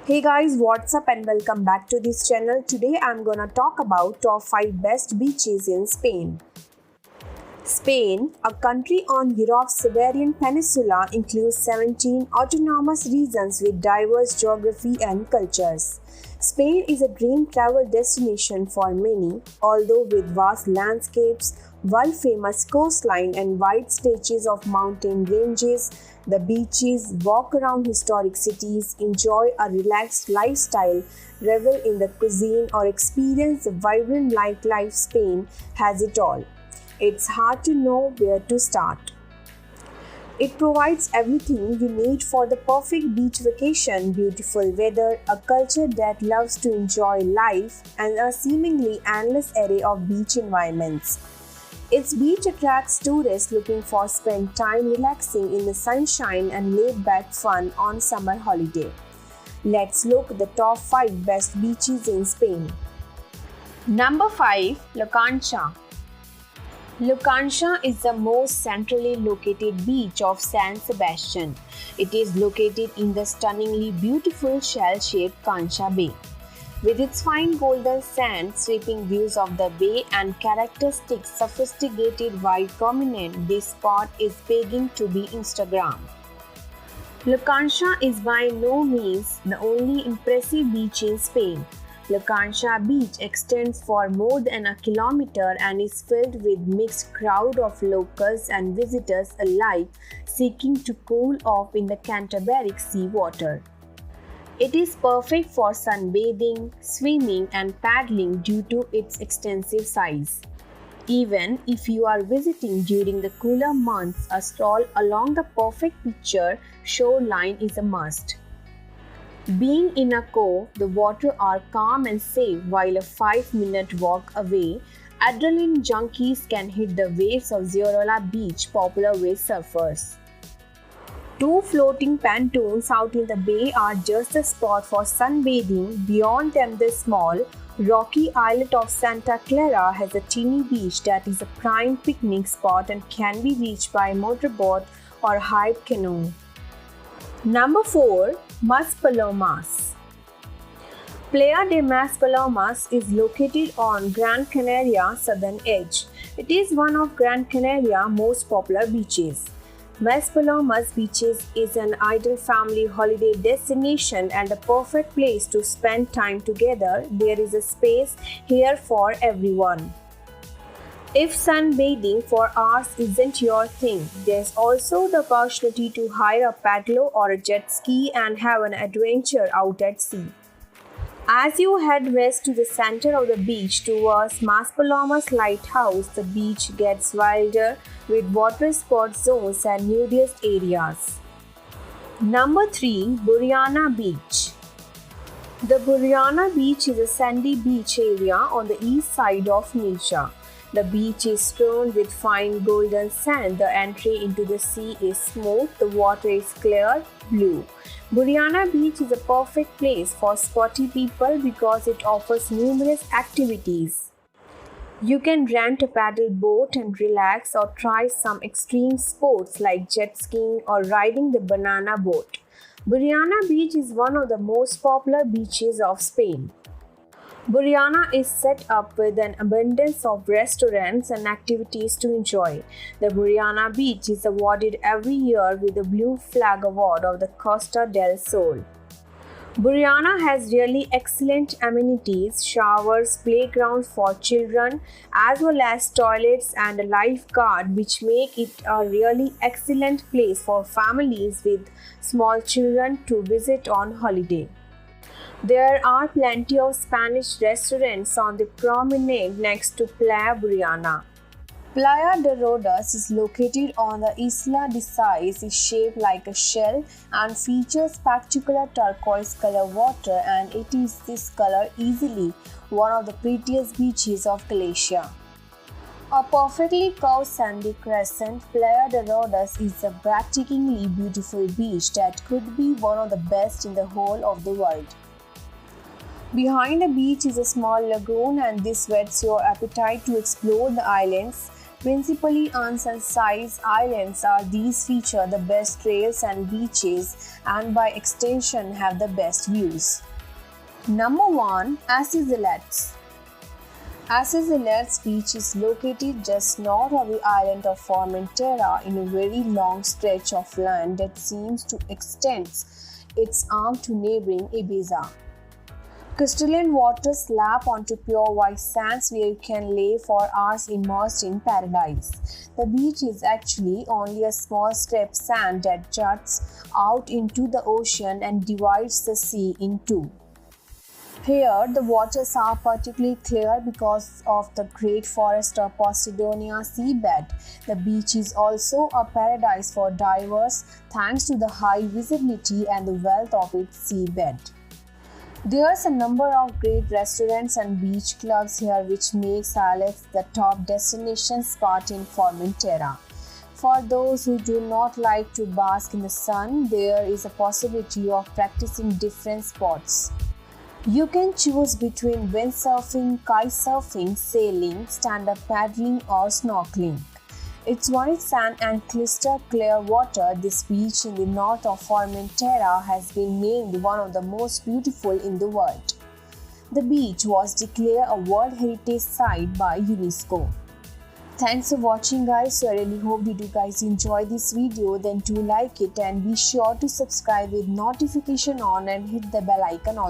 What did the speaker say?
Hey guys, what's up and welcome back to this channel. Today I'm gonna talk about top 5 best beaches in Spain. Spain, a country on Europe's Iberian Peninsula, includes 17 autonomous regions with diverse geography and cultures. Spain is a dream travel destination for many, although with vast landscapes, world-famous coastline and wide stretches of mountain ranges, the beaches, walk around historic cities, enjoy a relaxed lifestyle, revel in the cuisine or experience the vibrant nightlife. Spain has it all. It's hard to know where to start. It provides everything you need for the perfect beach vacation: beautiful weather, a culture that loves to enjoy life, and a seemingly endless array of beach environments. Its beach attracts tourists looking for spend time relaxing in the sunshine and laid-back fun on summer holiday. Let's look at the top 5 best beaches in Spain. Number 5. La Concha. La Concha is the most centrally located beach of San Sebastian. It is located in the stunningly beautiful shell-shaped Concha Bay. With its fine golden sand, sweeping views of the bay, and characteristic sophisticated white promenade, this spot is begging to be Instagrammed. La Concha is by no means the only impressive beach in Spain. La Concha beach extends for more than a kilometer and is filled with mixed crowd of locals and visitors alike seeking to cool off in the Cantabric sea water. It is perfect for sunbathing, swimming, and paddling due to its extensive size. Even if you are visiting during the cooler months, a stroll along the perfect picture shoreline is a must. Being in a cove, the waters are calm and safe, while a 5-minute walk away, adrenaline junkies can hit the waves of Zorola Beach, popular with surfers. Two floating pontoons out in the bay are just the spot for sunbathing. Beyond them, the small, rocky islet of Santa Clara has a teeny beach that is a prime picnic spot and can be reached by motorboat or hired canoe. Number 4. Maspalomas. Playa de Maspalomas is located on Gran Canaria southern edge. It is one of Gran Canaria's most popular beaches. Maspalomas beaches is an ideal family holiday destination and a perfect place to spend time together. There is a space here for everyone. If sunbathing for hours isn't your thing, there's also the opportunity to hire a paddle or a jet ski and have an adventure out at sea. As you head west to the center of the beach towards Maspalomas Lighthouse, the beach gets wilder with water sport zones and nudist areas. Number 3. Burriana Beach. The Burriana Beach is a sandy beach area on the east side of Nisha. The beach is strewn with fine golden sand. The entry into the sea is smooth. The water is clear blue. Burriana Beach is a perfect place for sporty people because it offers numerous activities. You can rent a paddle boat and relax, or try some extreme sports like jet skiing or riding the banana boat. Burriana Beach is one of the most popular beaches of Spain. Burriana is set up with an abundance of restaurants and activities to enjoy. The Burriana Beach is awarded every year with the Blue Flag Award of the Costa del Sol. Burriana has really excellent amenities: showers, playgrounds for children, as well as toilets and a lifeguard, which make it a really excellent place for families with small children to visit on holiday. There are plenty of Spanish restaurants on the promenade next to Playa Burriana. Playa de Rodas is located on the Isla de Sais, is shaped like a shell and features spectacular turquoise color water, and it is this color easily one of the prettiest beaches of Galicia. A perfectly curved sandy crescent, Playa de Rodas is a breathtakingly beautiful beach that could be one of the best in the whole of the world. Behind the beach is a small lagoon, and this whets your appetite to explore the islands. Principally unsensized islands are these feature the best trails and beaches and by extension have the best views. Number 1. Assis Islets. Assis Islets beach is located just north of the island of Formentera in a very long stretch of land that seems to extend its arm to neighboring Ibiza. Crystalline waters lap onto pure white sands where you can lay for hours immersed in paradise. The beach is actually only a small strip of sand that juts out into the ocean and divides the sea in two. Here, the waters are particularly clear because of the great forest of Posidonia seabed. The beach is also a paradise for divers thanks to the high visibility and the wealth of its seabed. There's a number of great restaurants and beach clubs here which makes Alex the top destination spot in Formentera. For those who do not like to bask in the sun, there is a possibility of practicing different sports. You can choose between windsurfing, kite surfing, sailing, stand-up paddling or snorkeling. Its white sand and crystal clear water, this beach in the north of Formentera has been named one of the most beautiful in the world. The beach was declared a World Heritage Site by UNESCO. Thanks for watching guys. So I really hope you guys enjoy this video. Then do like it and be sure to subscribe with notification on and hit the bell icon also.